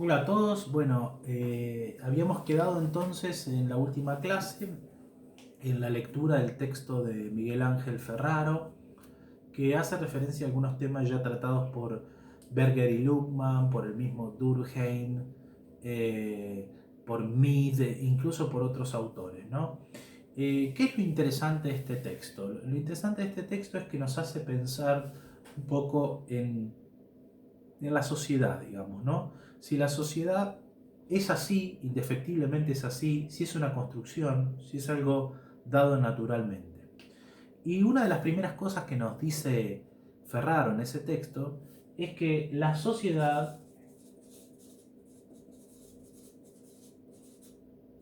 Hola a todos. Bueno, habíamos quedado entonces en la última clase en la lectura del texto de Miguel Ángel Ferraro, que hace referencia a algunos temas ya tratados por Berger y Luhmann, por el mismo Durkheim, eh, por Mead, incluso por otros autores, ¿no? ¿Qué es lo interesante de este texto? Lo interesante de este texto es que nos hace pensar un poco en la sociedad, digamos, ¿no? Si la sociedad es así, indefectiblemente es así, si es una construcción, si es algo dado naturalmente. Y una de las primeras cosas que nos dice Ferraro en ese texto es que la sociedad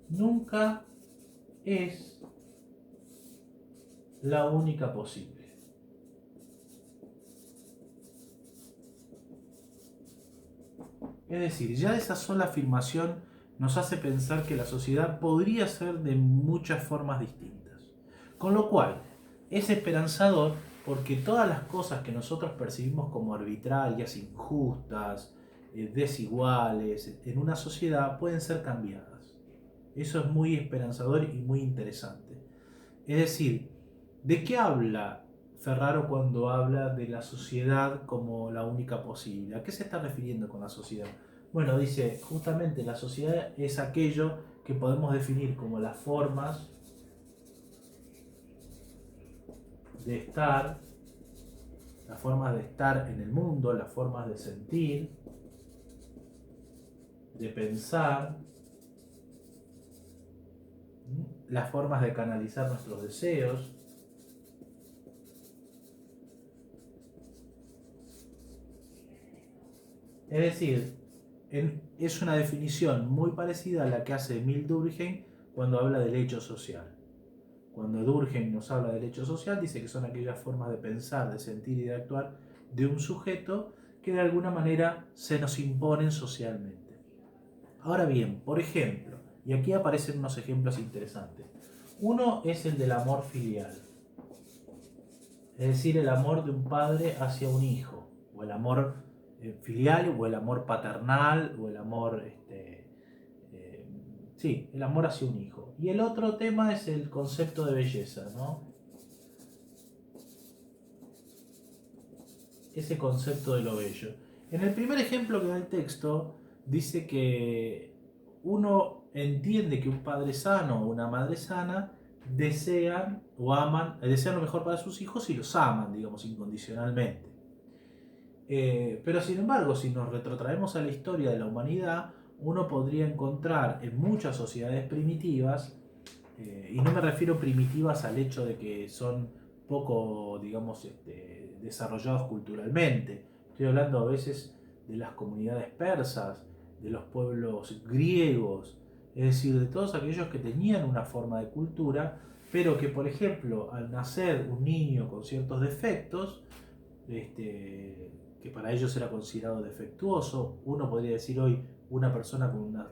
nunca es la única posible. Es decir, ya esa sola afirmación nos hace pensar que la sociedad podría ser de muchas formas distintas. Con lo cual, es esperanzador porque todas las cosas que nosotros percibimos como arbitrarias, injustas, desiguales en una sociedad pueden ser cambiadas. Eso es muy esperanzador y muy interesante. Es decir, ¿de qué habla Ferraro cuando habla de la sociedad como la única posible? ¿A qué se está refiriendo con la sociedad? Bueno, dice, justamente la sociedad es aquello que podemos definir como las formas de estar, las formas de estar en el mundo, las formas de sentir, de pensar, las formas de canalizar nuestros deseos. Es decir, es una definición muy parecida a la que hace Emile Durkheim cuando habla del hecho social. Cuando Durkheim nos habla del hecho social, dice que son aquellas formas de pensar, de sentir y de actuar de un sujeto que de alguna manera se nos imponen socialmente. Ahora bien, por ejemplo, y aquí aparecen unos ejemplos interesantes. Uno es el del amor filial, es decir, el amor de un padre hacia un hijo, o el amor filial, o el amor paternal, o el amor, eh, sí, el amor hacia un hijo. Y el otro tema es el concepto de belleza, ¿no? Ese concepto de lo bello. En el primer ejemplo que da el texto, dice que uno entiende que un padre sano o una madre sana desean o aman, desean lo mejor para sus hijos y los aman, digamos, incondicionalmente. Pero sin embargo, si nos retrotraemos a la historia de la humanidad, uno podría encontrar en muchas sociedades primitivas, y no me refiero primitivas al hecho de que son poco, digamos, desarrollados culturalmente. Estoy hablando a veces de las comunidades persas, de los pueblos griegos, es decir, de todos aquellos que tenían una forma de cultura, pero que, por ejemplo, al nacer un niño con ciertos defectos, que para ellos era considerado defectuoso, uno podría decir hoy una persona con una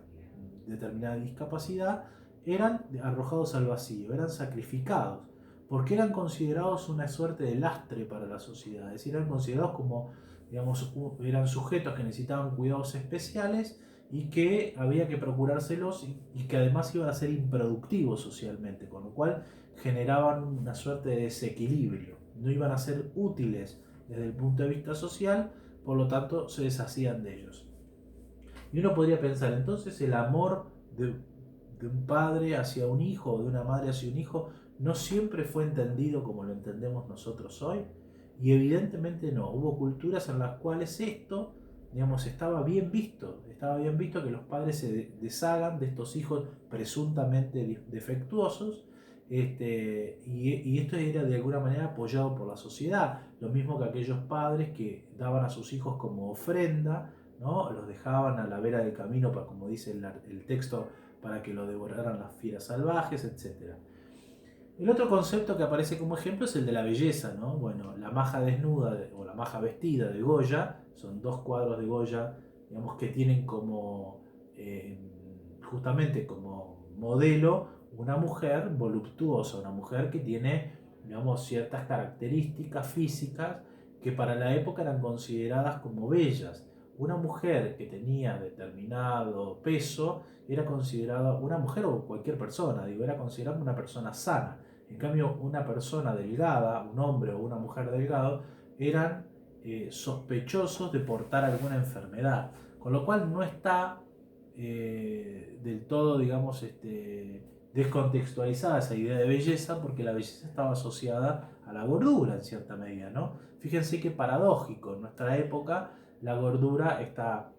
determinada discapacidad, eran arrojados al vacío, eran sacrificados, porque eran considerados una suerte de lastre para la sociedad, es decir, eran considerados como, digamos, eran sujetos que necesitaban cuidados especiales y que había que procurárselos y que además iban a ser improductivos socialmente, con lo cual generaban una suerte de desequilibrio, no iban a ser útiles desde el punto de vista social, por lo tanto se deshacían de ellos. Y uno podría pensar, entonces el amor de un padre hacia un hijo o de una madre hacia un hijo no siempre fue entendido como lo entendemos nosotros hoy. Y evidentemente no, hubo culturas en las cuales esto, digamos, estaba bien visto que los padres se deshagan de estos hijos presuntamente defectuosos, y esto era de alguna manera apoyado por la sociedad, lo mismo que aquellos padres que daban a sus hijos como ofrenda, ¿no? Los dejaban a la vera del camino, para, como dice el texto, para que lo devoraran las fieras salvajes, etcétera. El otro concepto que aparece como ejemplo es el de la belleza, ¿no? Bueno, la maja desnuda o la maja vestida de Goya, son dos cuadros de Goya, digamos, que tienen como, eh, justamente como modelo una mujer voluptuosa, una mujer que tiene, digamos, ciertas características físicas que para la época eran consideradas como bellas. una mujer que tenía determinado peso era considerada, una mujer o cualquier persona, digo, era considerada una persona sana. En cambio, una persona delgada, un hombre o una mujer delgado, eran sospechosos de portar alguna enfermedad. Con lo cual no está del todo, digamos, descontextualizada esa idea de belleza, porque la belleza estaba asociada a la gordura en cierta medida, ¿no? Fíjense qué paradójico, en nuestra época la gordura está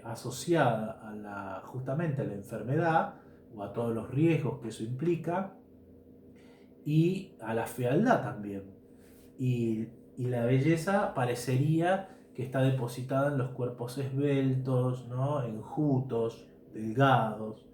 asociada justamente a la enfermedad o a todos los riesgos que eso implica y a la fealdad también. Y la belleza parecería que está depositada en los cuerpos esbeltos, ¿no? Enjutos, delgados,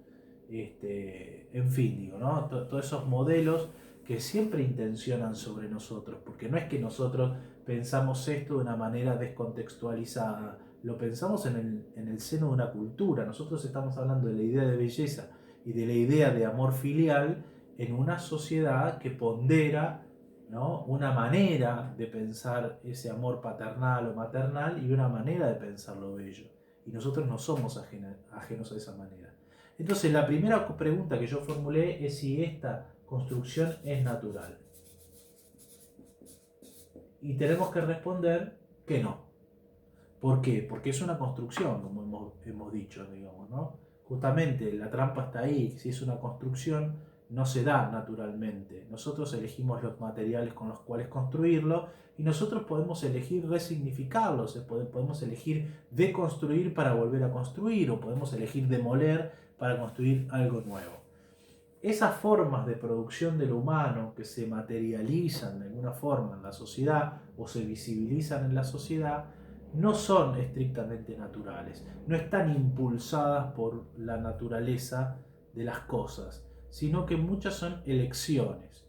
en fin, digo, ¿no? Todos esos modelos que siempre intencionan sobre nosotros, porque no es que nosotros pensamos esto de una manera descontextualizada, lo pensamos en el seno de una cultura. Nosotros estamos hablando de la idea de belleza y de la idea de amor filial en una sociedad que pondera, ¿no?, una manera de pensar ese amor paternal o maternal y una manera de pensar lo bello. Y nosotros no somos ajenos a esa manera. Entonces, la primera pregunta que yo formulé es si esta construcción es natural. Y tenemos que responder que no. ¿Por qué? Porque es una construcción, como hemos dicho, digamos, ¿no? Justamente la trampa está ahí. Si es una construcción, no se da naturalmente. Nosotros elegimos los materiales con los cuales construirlo y nosotros podemos elegir resignificarlos, podemos elegir deconstruir para volver a construir o podemos elegir demoler para construir algo nuevo. Esas formas de producción de lo humano que se materializan de alguna forma en la sociedad o se visibilizan en la sociedad no son estrictamente naturales, no están impulsadas por la naturaleza de las cosas, sino que muchas son elecciones.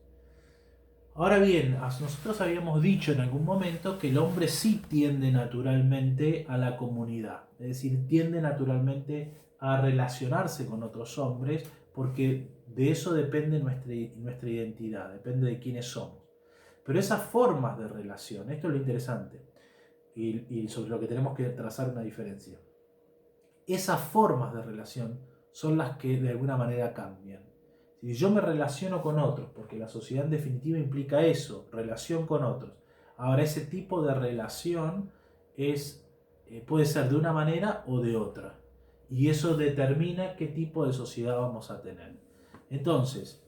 Ahora bien, nosotros habíamos dicho en algún momento que el hombre sí tiende naturalmente a la comunidad, es decir, tiende naturalmente a relacionarse con otros hombres porque de eso depende nuestra identidad, depende de quiénes somos. Pero esas formas de relación, esto es lo interesante y sobre lo que tenemos que trazar una diferencia, esas formas de relación son las que de alguna manera cambian. Si yo me relaciono con otros, porque la sociedad en definitiva implica eso, relación con otros, ahora ese tipo de relación puede ser de una manera o de otra. Y eso determina qué tipo de sociedad vamos a tener. Entonces,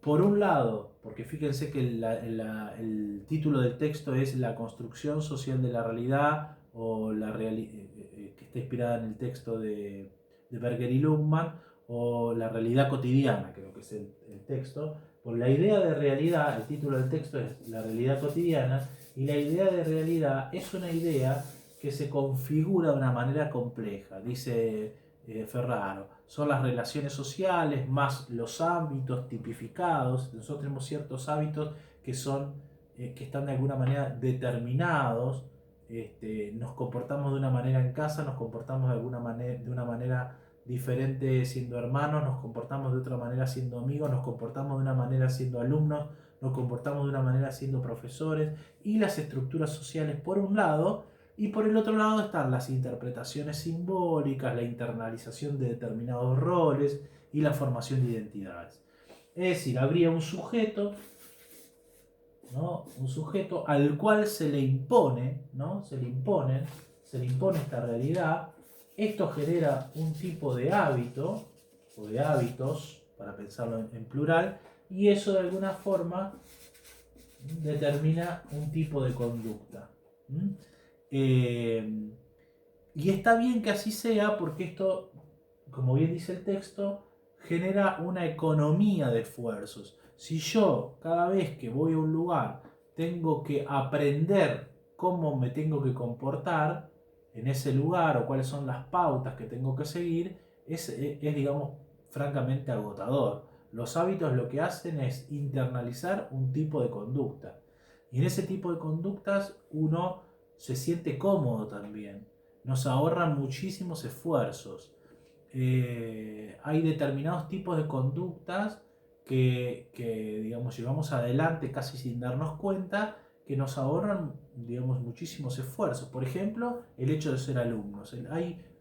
por un lado, porque fíjense que el título del texto es La construcción social de la realidad, o que está inspirada en el texto de Berger y Luhmann, o La realidad cotidiana, creo que es el texto. Por la idea de realidad, el título del texto es La realidad cotidiana, y la idea de realidad es una idea que se configura de una manera compleja, dice Ferraro. Son las relaciones sociales más los hábitos tipificados. Nosotros tenemos ciertos hábitos que están de alguna manera determinados. Nos comportamos de una manera en casa, nos comportamos de una manera diferente siendo hermanos, nos comportamos de otra manera siendo amigos, nos comportamos de una manera siendo alumnos, nos comportamos de una manera siendo profesores, y las estructuras sociales por un lado, y por el otro lado están las interpretaciones simbólicas, la internalización de determinados roles y la formación de identidades. Es decir, habría un sujeto, ¿no?, un sujeto al cual se le impone, ¿no?, se le impone esta realidad. Esto genera un tipo de hábito o de hábitos, para pensarlo en plural, y eso de alguna forma determina un tipo de conducta. Y está bien que así sea, porque esto, como bien dice el texto, genera una economía de esfuerzos. Si yo cada vez que voy a un lugar tengo que aprender cómo me tengo que comportar en ese lugar o cuáles son las pautas que tengo que seguir, es digamos, francamente agotador. Los hábitos lo que hacen es internalizar un tipo de conducta. Y en ese tipo de conductas uno se siente cómodo también. Nos ahorran muchísimos esfuerzos. Hay determinados tipos de conductas que, digamos, llevamos adelante casi sin darnos cuenta, que nos ahorran digamos, muchísimos esfuerzos. Por ejemplo, el hecho de ser alumnos.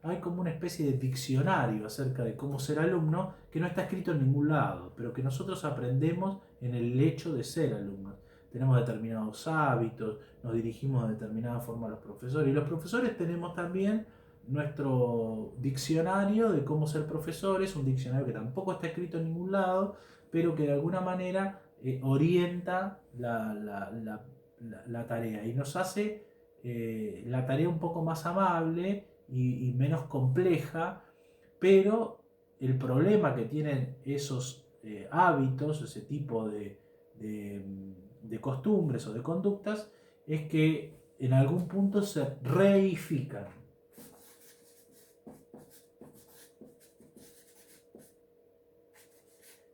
Hay como una especie de diccionario acerca de cómo ser alumno que no está escrito en ningún lado, pero que nosotros aprendemos en el hecho de ser alumnos. Tenemos determinados hábitos, nos dirigimos de determinada forma a los profesores, y los profesores tenemos también nuestro diccionario de cómo ser profesores, un diccionario que tampoco está escrito en ningún lado, pero que de alguna manera orienta la tarea y nos hace la tarea un poco más amable y menos compleja, pero el problema que tienen esos hábitos, ese tipo de costumbres o de conductas, es que en algún punto se reifican.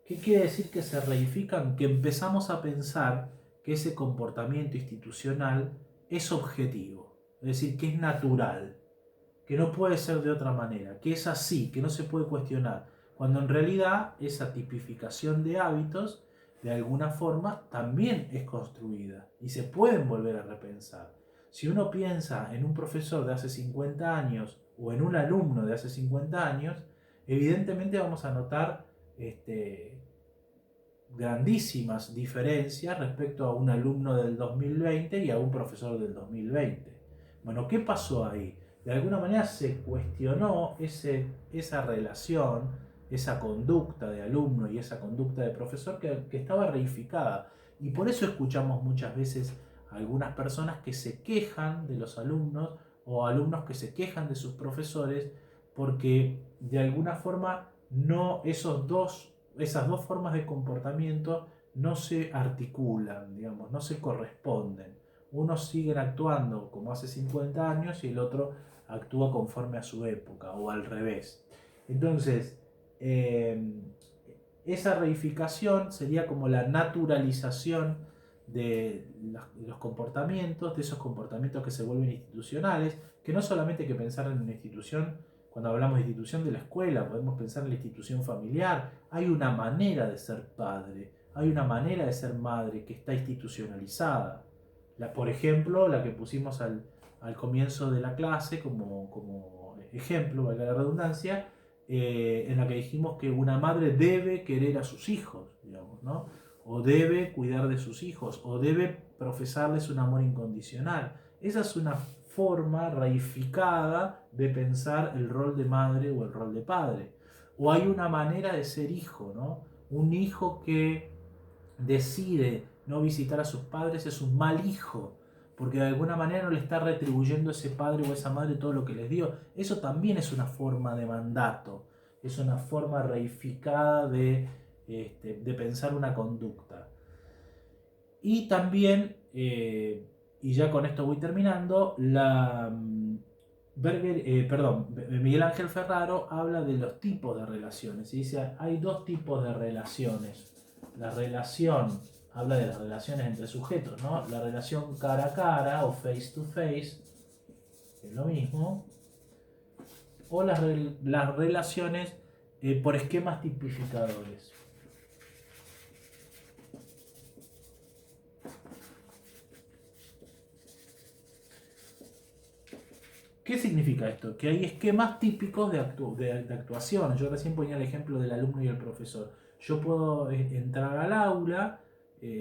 ¿Qué quiere decir que se reifican? Que empezamos a pensar que ese comportamiento institucional es objetivo, es decir, que es natural, que no puede ser de otra manera, que es así, que no se puede cuestionar, cuando en realidad esa tipificación de hábitos de alguna forma también es construida y se pueden volver a repensar. Si uno piensa en un profesor de hace 50 años o en un alumno de hace 50 años, evidentemente vamos a notar grandísimas diferencias respecto a un alumno del 2020 y a un profesor del 2020. Bueno, ¿qué pasó ahí? De alguna manera se cuestionó esa relación, esa conducta de alumno y esa conducta de profesor que estaba reificada. Y por eso escuchamos muchas veces a algunas personas que se quejan de los alumnos o alumnos que se quejan de sus profesores porque de alguna forma esas dos formas de comportamiento no se articulan, digamos, no se corresponden. Unos siguen actuando como hace 50 años y el otro actúa conforme a su época o al revés. Entonces, esa reificación sería como la naturalización de los comportamientos, de esos comportamientos que se vuelven institucionales, que no solamente hay que pensar en una institución. Cuando hablamos de institución de la escuela, podemos pensar en la institución familiar. Hay una manera de ser padre, hay una manera de ser madre que está institucionalizada. Por ejemplo, la que pusimos al comienzo de la clase como ejemplo, valga la redundancia, en la que dijimos que una madre debe querer a sus hijos, digamos, ¿no? O debe cuidar de sus hijos, o debe profesarles un amor incondicional. Esa es una forma reificada de pensar el rol de madre o el rol de padre. O hay una manera de ser hijo, ¿no? Un hijo que decide no visitar a sus padres es un mal hijo, porque de alguna manera no le está retribuyendo a ese padre o a esa madre todo lo que les dio. Eso también es una forma de mandato, es una forma reificada de pensar una conducta. Y también, y ya con esto voy terminando, Miguel Ángel Ferraro habla de los tipos de relaciones y dice hay dos tipos de relaciones. La relación, habla de las relaciones entre sujetos, ¿no? La relación cara a cara o face to face, que es lo mismo, o las relaciones por esquemas tipificadores. ¿Qué significa esto? Que hay esquemas típicos de actuación. Yo recién ponía el ejemplo del alumno y el profesor. Yo puedo entrar al aula,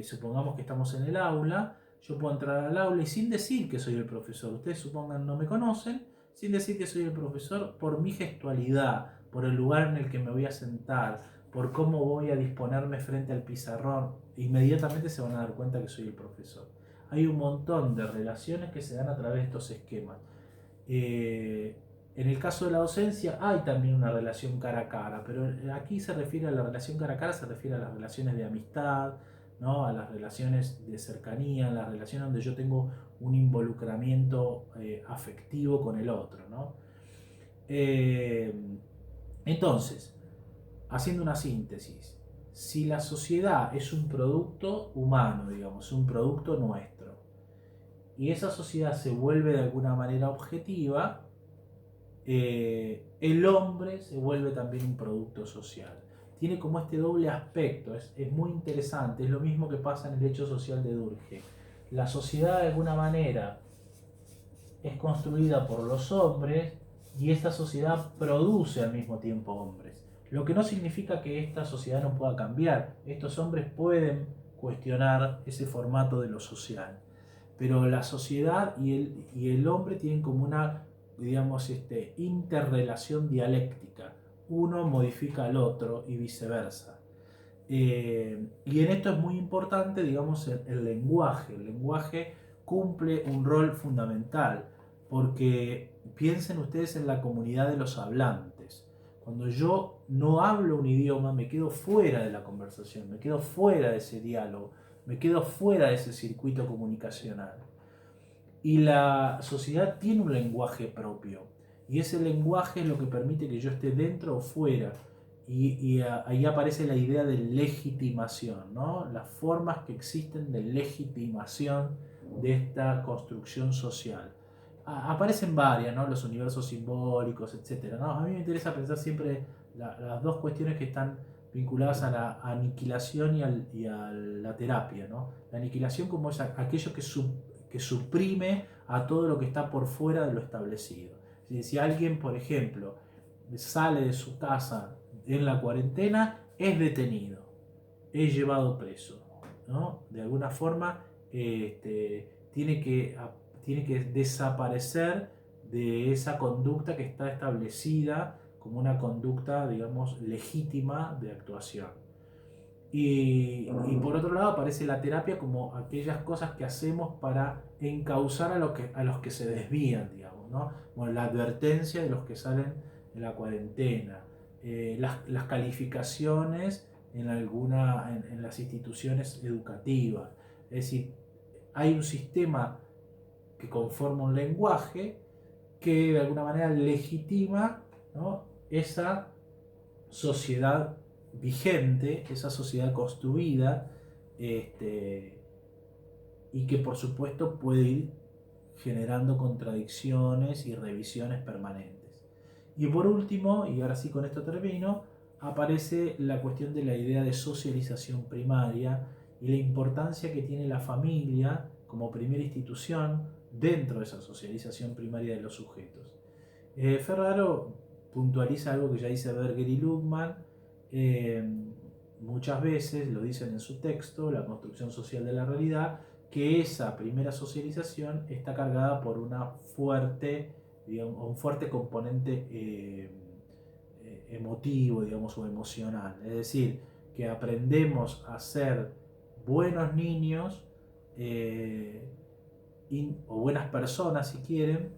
supongamos que estamos en el aula, yo puedo entrar al aula y sin decir que soy el profesor, ustedes supongan no me conocen, sin decir que soy el profesor, por mi gestualidad, por el lugar en el que me voy a sentar, por cómo voy a disponerme frente al pizarrón, inmediatamente se van a dar cuenta que soy el profesor. Hay un montón de relaciones que se dan a través de estos esquemas. En el caso de la docencia hay también una relación cara a cara, pero aquí se refiere a la relación cara a cara, se refiere a las relaciones de amistad, ¿no? A las relaciones de cercanía, a las relaciones donde yo tengo un involucramiento afectivo con el otro, ¿no? Entonces, haciendo una síntesis, si la sociedad es un producto humano, digamos, un producto nuestro, y esa sociedad se vuelve de alguna manera objetiva, el hombre se vuelve también un producto social. Tiene como este doble aspecto, es muy interesante, es lo mismo que pasa en el hecho social de Durkheim. la sociedad de alguna manera es construida por los hombres y esta sociedad produce al mismo tiempo hombres. Lo que no significa que esta sociedad no pueda cambiar. Estos hombres pueden cuestionar ese formato de lo social. Pero la sociedad y el hombre tienen como una, digamos, interrelación dialéctica. Uno modifica al otro y viceversa. Y en esto es muy importante, digamos, el lenguaje. El lenguaje cumple un rol fundamental, porque piensen ustedes en la comunidad de los hablantes. Cuando yo no hablo un idioma, me quedo fuera de la conversación, me quedo fuera de ese diálogo, me quedo fuera de ese circuito comunicacional. Y la sociedad tiene un lenguaje propio, y ese lenguaje es lo que permite que yo esté dentro o fuera. Y ahí aparece la idea de legitimación, ¿no? Las formas que existen de legitimación de esta construcción social. Aparecen varias, ¿no? Los universos simbólicos, etc., ¿no? A mí me interesa pensar siempre las dos cuestiones que están vinculadas a la aniquilación y a la terapia, ¿no? La aniquilación como es aquello que suprime a todo lo que está por fuera de lo establecido. Si alguien, por ejemplo, sale de su casa en la cuarentena, es detenido, es llevado preso, ¿no? De alguna forma tiene que desaparecer de esa conducta que está establecida como una conducta, digamos, legítima de actuación. Y por otro lado aparece la terapia como aquellas cosas que hacemos para encauzar a los que se desvían, digamos, ¿no? Bueno, la advertencia de los que salen en la cuarentena, las calificaciones en las instituciones educativas. Es decir, hay un sistema que conforma un lenguaje que de alguna manera legitima, ¿no?, esa sociedad vigente, esa sociedad construida, y que por supuesto puede ir generando contradicciones y revisiones permanentes. Y por último, y ahora sí con esto termino, aparece la cuestión de la idea de socialización primaria y la importancia que tiene la familia como primera institución dentro de esa socialización primaria de los sujetos. Ferraro puntualiza algo que ya dice Berger y Luhmann, muchas veces lo dicen en su texto, La construcción social de la realidad, que esa primera socialización está cargada por un fuerte componente emotivo, digamos, o emocional. Es decir, que aprendemos a ser buenos niños o buenas personas, si quieren,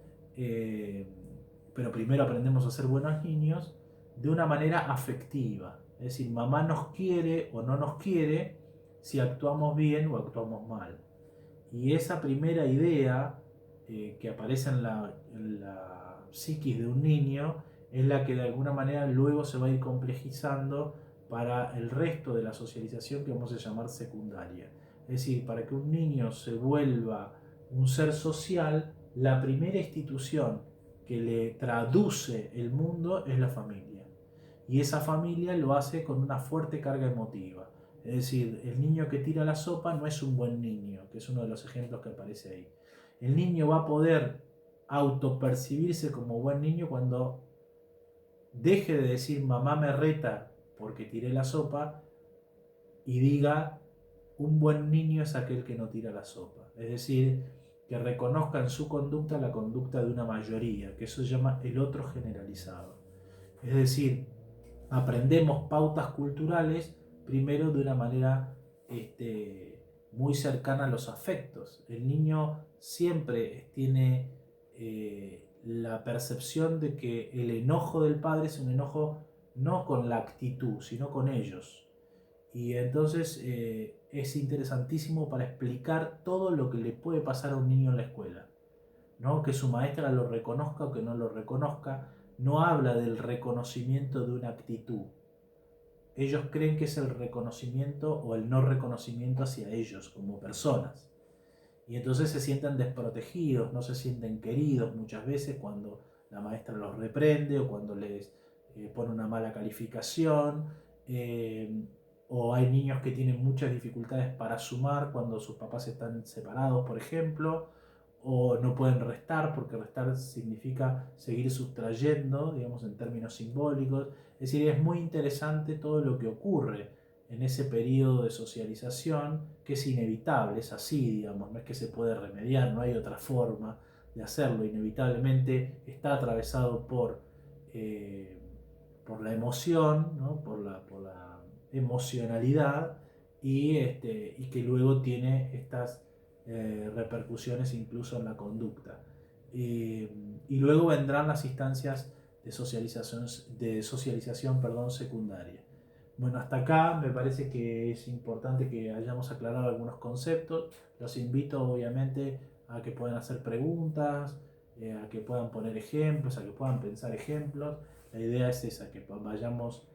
pero primero aprendemos a ser buenos niños de una manera afectiva. Es decir, mamá nos quiere o no nos quiere si actuamos bien o actuamos mal. Y esa primera idea que aparece en la psiquis de un niño es la que de alguna manera luego se va a ir complejizando para el resto de la socialización que vamos a llamar secundaria. Es decir, para que un niño se vuelva un ser social, la primera institución que le traduce el mundo es la familia. Y esa familia lo hace con una fuerte carga emotiva. Es decir, el niño que tira la sopa no es un buen niño, que es uno de los ejemplos que aparece ahí. El niño va a poder autopercibirse como buen niño cuando deje de decir mamá me reta porque tiré la sopa y diga un buen niño es aquel que no tira la sopa. Es decir, que reconozca en su conducta la conducta de una mayoría, que eso se llama el otro generalizado. Es decir, aprendemos pautas culturales primero de una manera muy cercana a los afectos. El niño siempre tiene la percepción de que el enojo del padre es un enojo no con la actitud, sino con ellos. Y entonces es interesantísimo para explicar todo lo que le puede pasar a un niño en la escuela, ¿no? Que su maestra lo reconozca o que no lo reconozca, no habla del reconocimiento de una actitud. Ellos creen que es el reconocimiento o el no reconocimiento hacia ellos como personas. Y entonces se sienten desprotegidos, no se sienten queridos muchas veces cuando la maestra los reprende o cuando les pone una mala calificación. o hay niños que tienen muchas dificultades para sumar cuando sus papás están separados, por ejemplo, o no pueden restar porque restar significa seguir sustrayendo, digamos en términos simbólicos. Es decir, es muy interesante todo lo que ocurre en ese periodo de socialización, que es inevitable, es así, digamos, no es que se puede remediar, no hay otra forma de hacerlo, inevitablemente está atravesado eh, por la emoción, ¿no? por la emocionalidad y que luego tiene estas repercusiones incluso en la conducta. Y luego vendrán las instancias de socialización perdón, secundaria. Bueno, hasta acá me parece que es importante que hayamos aclarado algunos conceptos. Los invito obviamente a que puedan hacer preguntas, a que puedan poner ejemplos, a que puedan pensar ejemplos. La idea es esa, que vayamos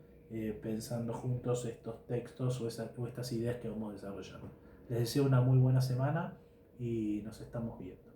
pensando juntos estos textos o estas ideas que vamos desarrollando. Les deseo una muy buena semana y nos estamos viendo.